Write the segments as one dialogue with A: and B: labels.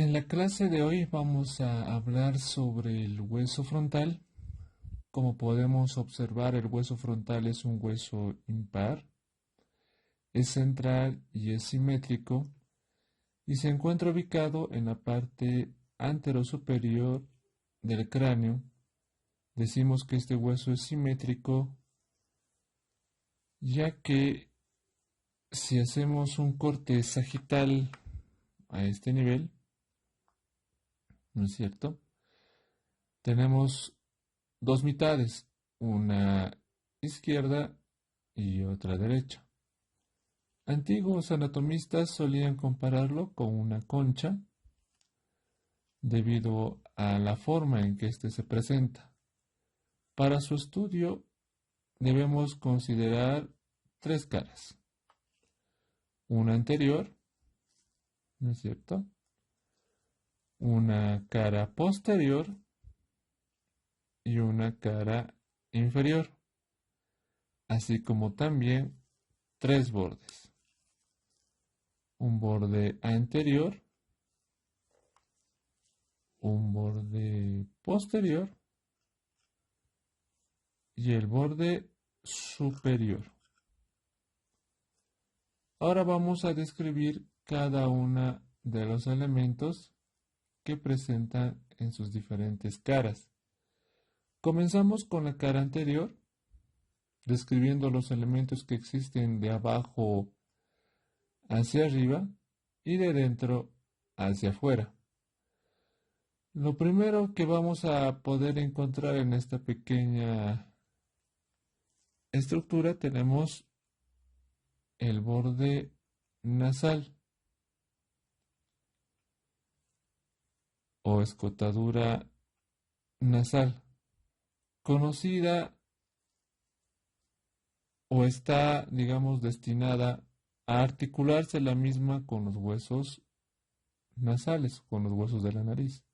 A: En la clase de hoy vamos a hablar sobre el hueso frontal. Como podemos observar, el hueso frontal es un hueso impar, es central y es simétrico y se encuentra ubicado en la parte anterosuperior del cráneo. Decimos que este hueso es simétrico ya que si hacemos un corte sagital a este nivel, ¿no es cierto? Tenemos dos mitades, una izquierda y otra derecha. Antiguos anatomistas solían compararlo con una concha debido a la forma en que éste se presenta. Para su estudio debemos considerar tres caras. Una anterior, ¿no es cierto? Una cara posterior y una cara inferior, así como también tres bordes. Un borde anterior, un borde posterior y el borde superior. Ahora vamos a describir cada uno de los elementos que presentan en sus diferentes caras. Comenzamos con la cara anterior, describiendo los elementos que existen de abajo hacia arriba y de dentro hacia afuera. Lo primero que vamos a poder encontrar en esta pequeña estructura tenemos el borde nasal o escotadura nasal, conocida o está, digamos, destinada a articularse la misma con los huesos nasales, con los huesos de la nariz.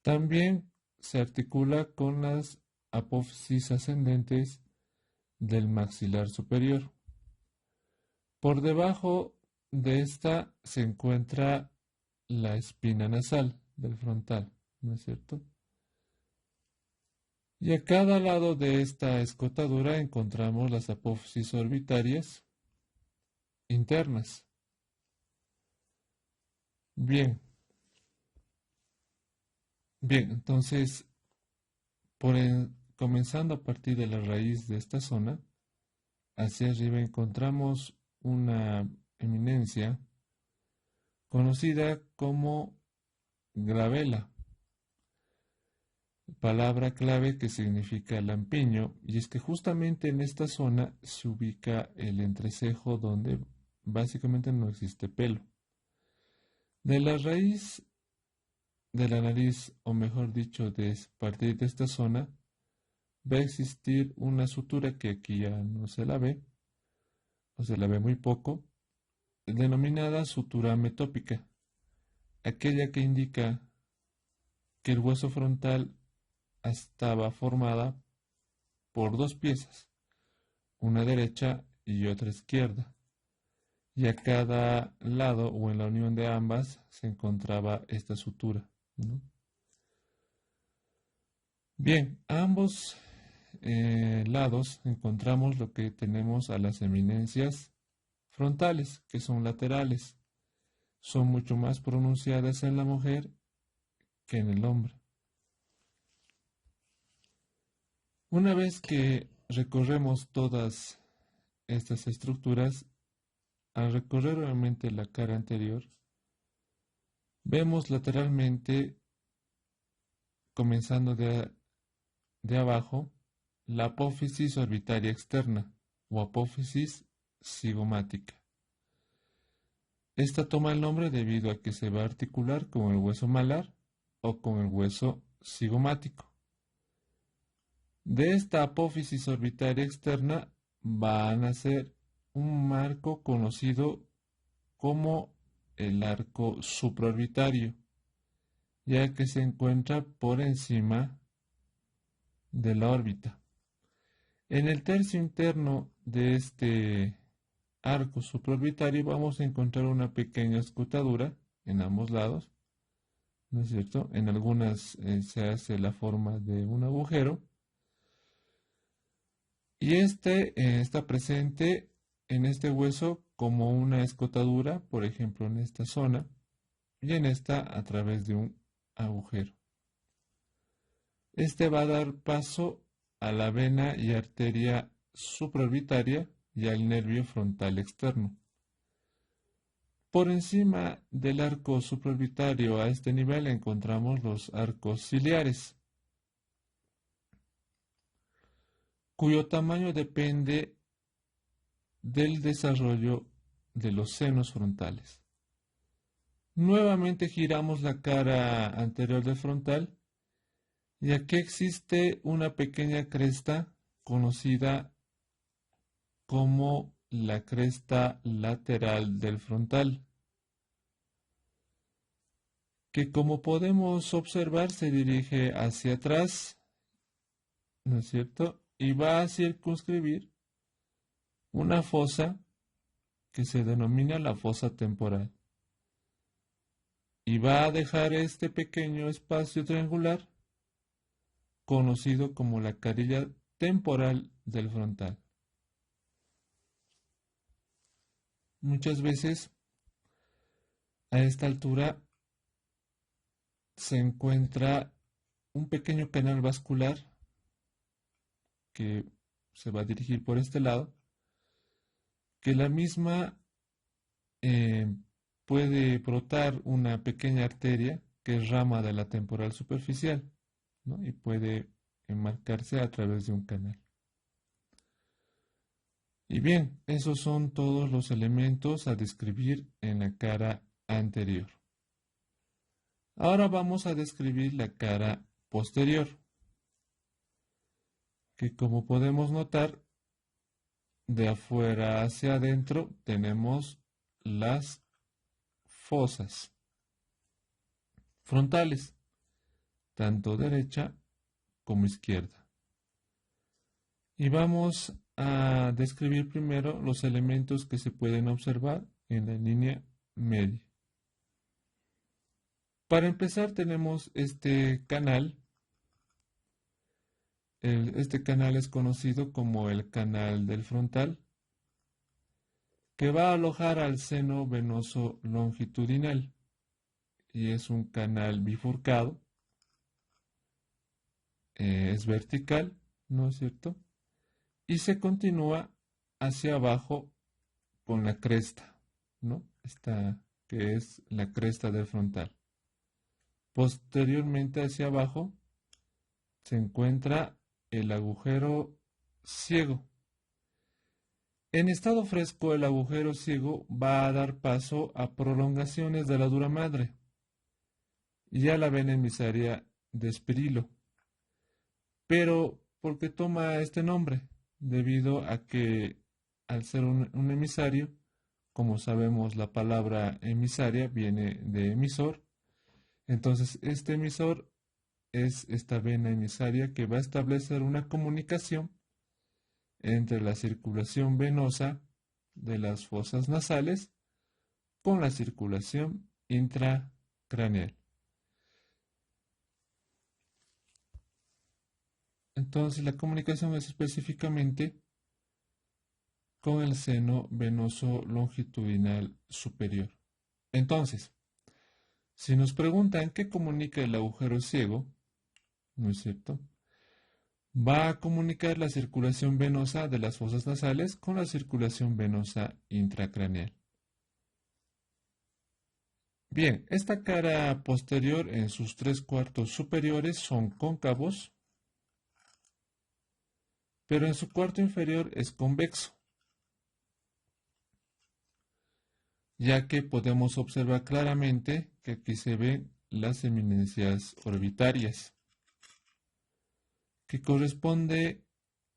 A: También se articula con las apófisis ascendentes del maxilar superior. Por debajo de esta se encuentra la espina nasal del frontal, ¿no es cierto? Y a cada lado de esta escotadura encontramos las apófisis orbitarias internas. Bien, bien, entonces, comenzando a partir de la raíz de esta zona, hacia arriba encontramos una eminencia conocida como glabela, palabra clave que significa lampiño, y es que justamente en esta zona se ubica el entrecejo donde básicamente no existe pelo. De la raíz de la nariz, o mejor dicho, de partir de esta zona, va a existir una sutura que aquí ya no se la ve, o se la ve muy poco, denominada sutura metópica, aquella que indica que el hueso frontal estaba formada por dos piezas, una derecha y otra izquierda, y a cada lado o en la unión de ambas se encontraba esta sutura, ¿no? Bien, a ambos lados encontramos lo que tenemos a las eminencias frontales, que son laterales. Son mucho más pronunciadas en la mujer que en el hombre. Una vez que recorremos todas estas estructuras, al recorrer nuevamente la cara anterior, vemos lateralmente, comenzando de abajo, la apófisis orbitaria externa o apófisis cigomática. Esta toma el nombre debido a que se va a articular con el hueso malar o con el hueso cigomático. De esta apófisis orbitaria externa va a nacer un marco conocido como el arco supraorbitario, ya que se encuentra por encima de la órbita. En el tercio interno de este arco supraorbitario vamos a encontrar una pequeña escotadura en ambos lados, ¿no es cierto? En algunas se hace la forma de un agujero y está presente en este hueso como una escotadura, por ejemplo, en esta zona y en esta a través de un agujero. Este va a dar paso a la vena y arteria supraorbitaria y al nervio frontal externo. Por encima del arco supraorbitario a este nivel encontramos los arcos ciliares, cuyo tamaño depende del desarrollo de los senos frontales. Nuevamente giramos la cara anterior del frontal y aquí existe una pequeña cresta conocida como la cresta lateral del frontal, que como podemos observar se dirige hacia atrás, ¿no es cierto? Y va a circunscribir una fosa que se denomina la fosa temporal. Y va a dejar este pequeño espacio triangular conocido como la carilla temporal del frontal. Muchas veces a esta altura se encuentra un pequeño canal vascular que se va a dirigir por este lado, que la misma puede brotar una pequeña arteria que es rama de la temporal superficial, ¿no? Y puede enmarcarse a través de un canal. Y bien, esos son todos los elementos a describir en la cara anterior. Ahora vamos a describir la cara posterior, que como podemos notar, de afuera hacia adentro tenemos las fosas frontales, tanto derecha como izquierda. Y vamos a describir primero los elementos que se pueden observar en la línea media. Para empezar tenemos este canal. Este canal es conocido como el canal del frontal, que va a alojar al seno venoso longitudinal y es un canal bifurcado, es vertical, ¿no es cierto? Y se continúa hacia abajo con la cresta, ¿no? Esta que es la cresta del frontal. Posteriormente hacia abajo se encuentra el agujero ciego. En estado fresco, el agujero ciego va a dar paso a prolongaciones de la dura madre y a la vena emisaria de Espirilo. Pero, ¿por qué toma este nombre? Debido a que al ser un emisario, como sabemos la palabra emisaria viene de emisor, entonces este emisor es esta vena emisaria que va a establecer una comunicación entre la circulación venosa de las fosas nasales con la circulación intracraneal. Entonces la comunicación es específicamente con el seno venoso longitudinal superior. Entonces, si nos preguntan qué comunica el agujero ciego, ¿no es cierto? Va a comunicar la circulación venosa de las fosas nasales con la circulación venosa intracraneal. Bien, esta cara posterior en sus 3/4 superiores son cóncavos, pero en su cuarto inferior es convexo, ya que podemos observar claramente que aquí se ven las eminencias orbitarias, que corresponde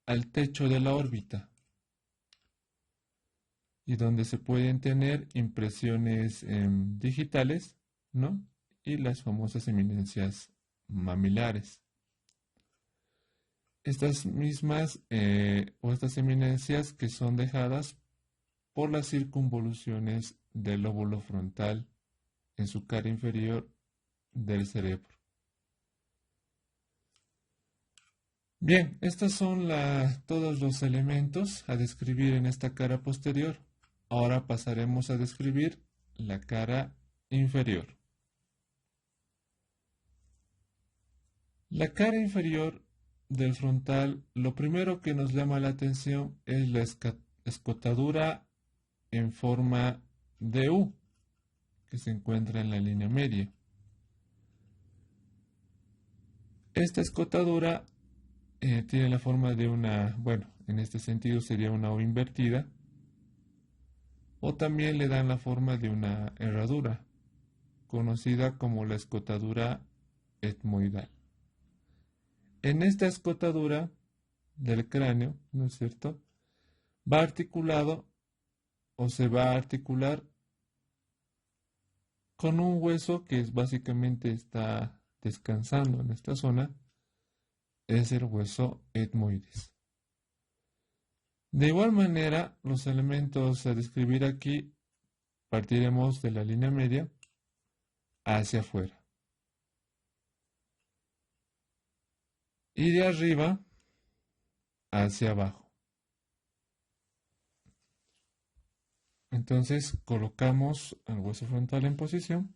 A: al techo de la órbita y donde se pueden tener impresiones digitales, ¿no? Y las famosas eminencias mamilares. Estas mismas o estas eminencias que son dejadas por las circunvoluciones del lóbulo frontal en su cara inferior del cerebro. Bien, estos son todos los elementos a describir en esta cara posterior. Ahora pasaremos a describir la cara inferior. La cara inferior del frontal, lo primero que nos llama la atención es la escotadura en forma de U, que se encuentra en la línea media. Esta escotadura tiene la forma de una, bueno, en este sentido sería una O invertida, o también le dan la forma de una herradura, conocida como la escotadura etmoidal. En esta escotadura del cráneo, ¿no es cierto?, va articulado o se va a articular con un hueso que básicamente está descansando en esta zona, es el hueso etmoides. De igual manera, los elementos a describir aquí partiremos de la línea media hacia afuera. Y de arriba hacia abajo. Entonces colocamos el hueso frontal en posición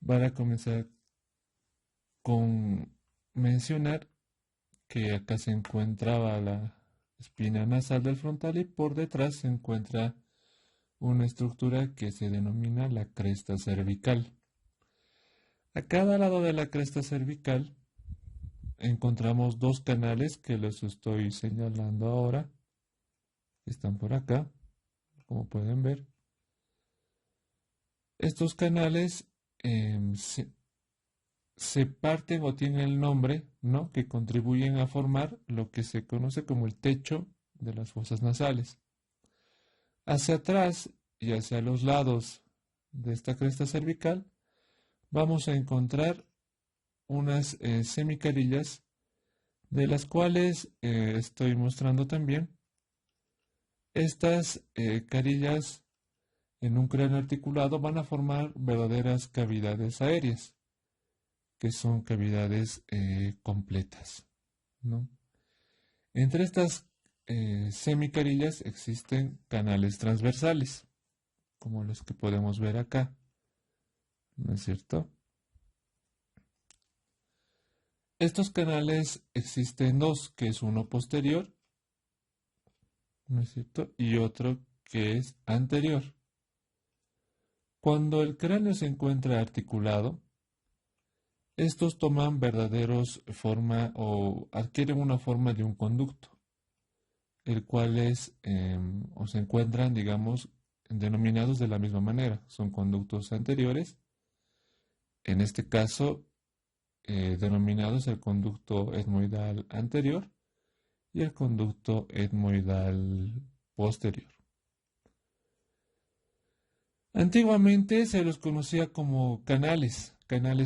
A: para comenzar con mencionar que acá se encontraba la espina nasal del frontal y por detrás se encuentra una estructura que se denomina la cresta cervical. A cada lado de la cresta cervical encontramos dos canales que les estoy señalando ahora, que están por acá, como pueden ver. Estos canales se parten o tienen el nombre, ¿no?, que contribuyen a formar lo que se conoce como el techo de las fosas nasales. Hacia atrás y hacia los lados de esta cresta cervical vamos a encontrar unas semicarillas, de las cuales estoy mostrando también. Estas carillas en un cráneo articulado van a formar verdaderas cavidades aéreas, que son cavidades completas, ¿no? Entre estas semicarillas existen canales transversales, como los que podemos ver acá, ¿no es cierto? Estos canales existen dos, que es uno posterior, ¿no es cierto?, y otro que es anterior. Cuando el cráneo se encuentra articulado, estos toman verdaderos forma o adquieren una forma de un conducto, el cual es o se encuentran, digamos, denominados de la misma manera. Son conductos anteriores, en este caso denominados el conducto etmoidal anterior y el conducto etmoidal posterior. Antiguamente se los conocía como canales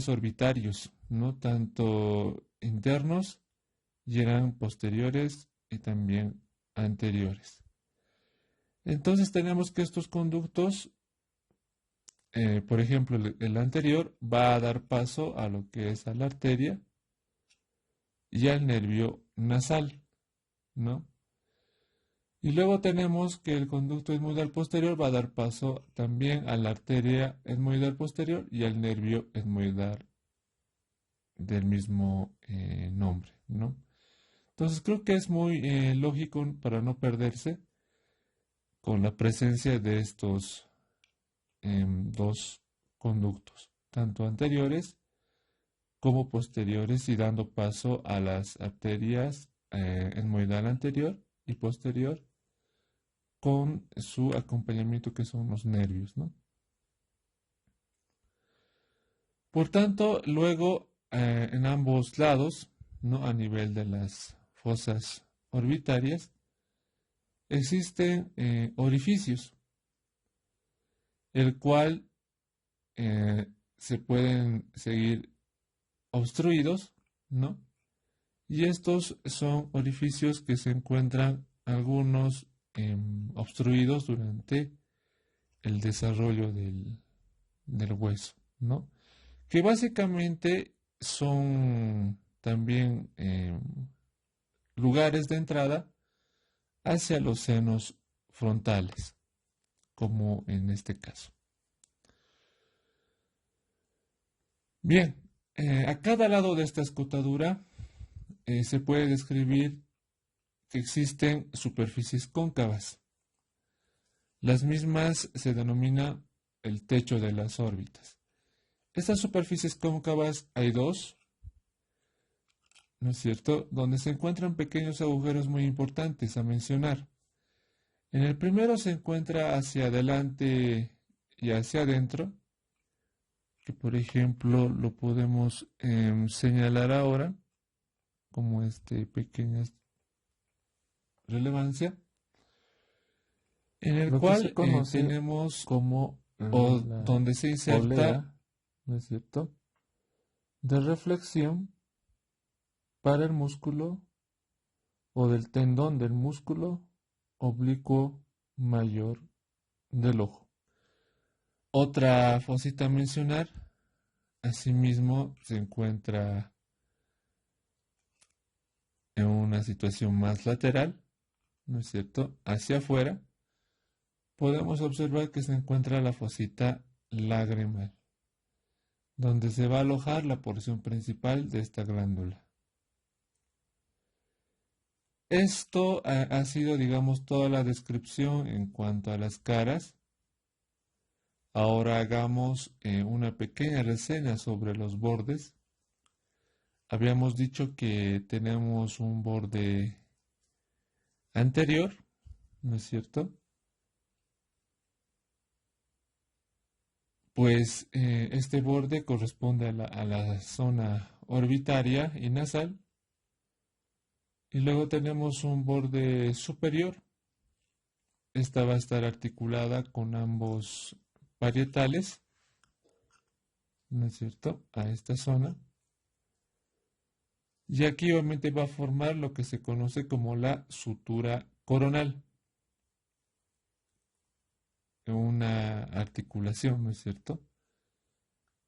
A: orbitarios, no tanto internos, y eran posteriores y también anteriores. Entonces tenemos que estos conductos, por ejemplo, el anterior va a dar paso a lo que es a la arteria y al nervio nasal, ¿no? Y luego tenemos que el conducto etmoidal posterior va a dar paso también a la arteria etmoidal posterior y al nervio etmoidal del mismo nombre, ¿no? Entonces creo que es muy lógico para no perderse con la presencia de estos dos conductos, tanto anteriores como posteriores, y dando paso a las arterias etmoidal anterior y posterior, con su acompañamiento que son los nervios, ¿no? Por tanto, luego en ambos lados, ¿no?, a nivel de las fosas orbitarias, existen orificios, el cual se pueden seguir obstruidos, ¿no? Y estos son orificios que se encuentran algunos obstruidos durante el desarrollo del hueso, ¿no?, que básicamente son también lugares de entrada hacia los senos frontales, como en este caso. Bien, a cada lado de esta escotadura se puede describir que existen superficies cóncavas. Las mismas se denomina el techo de las órbitas. Estas superficies cóncavas hay dos, ¿no es cierto?, donde se encuentran pequeños agujeros muy importantes a mencionar. En el primero se encuentra hacia adelante y hacia adentro, que por ejemplo lo podemos señalar ahora como pequeña relevancia, en el
B: Lo que se
A: cual
B: conoce
A: tenemos
B: como
A: donde se inserta,
B: polea, ¿no es cierto?, de reflexión para el músculo o del tendón del músculo oblicuo mayor del ojo.
A: otra fosita a mencionar, asimismo se encuentra en una situación más lateral, ¿no es cierto?, hacia afuera, podemos observar que se encuentra la fosita lagrimal, donde se va a alojar la porción principal de esta glándula. Esto ha sido, digamos, toda la descripción en cuanto a las caras. Ahora hagamos una pequeña reseña sobre los bordes. Habíamos dicho que tenemos un borde anterior, ¿no es cierto? Pues este borde corresponde a la zona orbitaria y nasal. Y luego tenemos un borde superior. Esta va a estar articulada con ambos parietales, ¿no es cierto?, a esta zona. Y aquí obviamente va a formar lo que se conoce como la sutura coronal. Una articulación, ¿no es cierto?,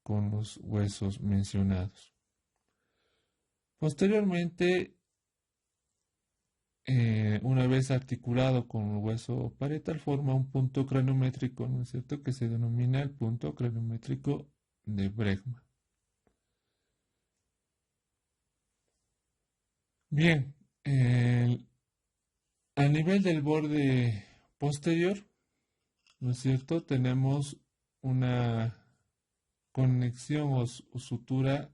A: con los huesos mencionados. Posteriormente, una vez articulado con el hueso parietal, forma un punto craniométrico, ¿no es cierto?, que se denomina el punto craniométrico de Bregman. Bien, a nivel del borde posterior, ¿no es cierto?, tenemos una conexión o sutura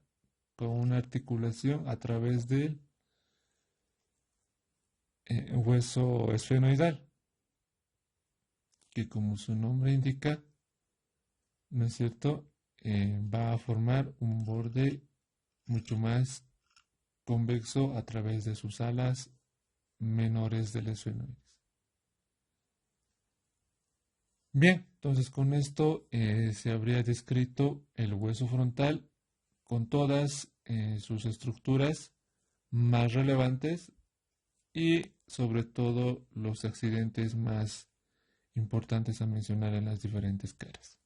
A: con una articulación a través del hueso esfenoidal, que como su nombre indica, ¿no es cierto?, va a formar un borde mucho más convexo a través de sus alas menores del esfenoides. Bien, entonces con esto se habría descrito el hueso frontal con todas sus estructuras más relevantes y sobre todo los accidentes más importantes a mencionar en las diferentes caras.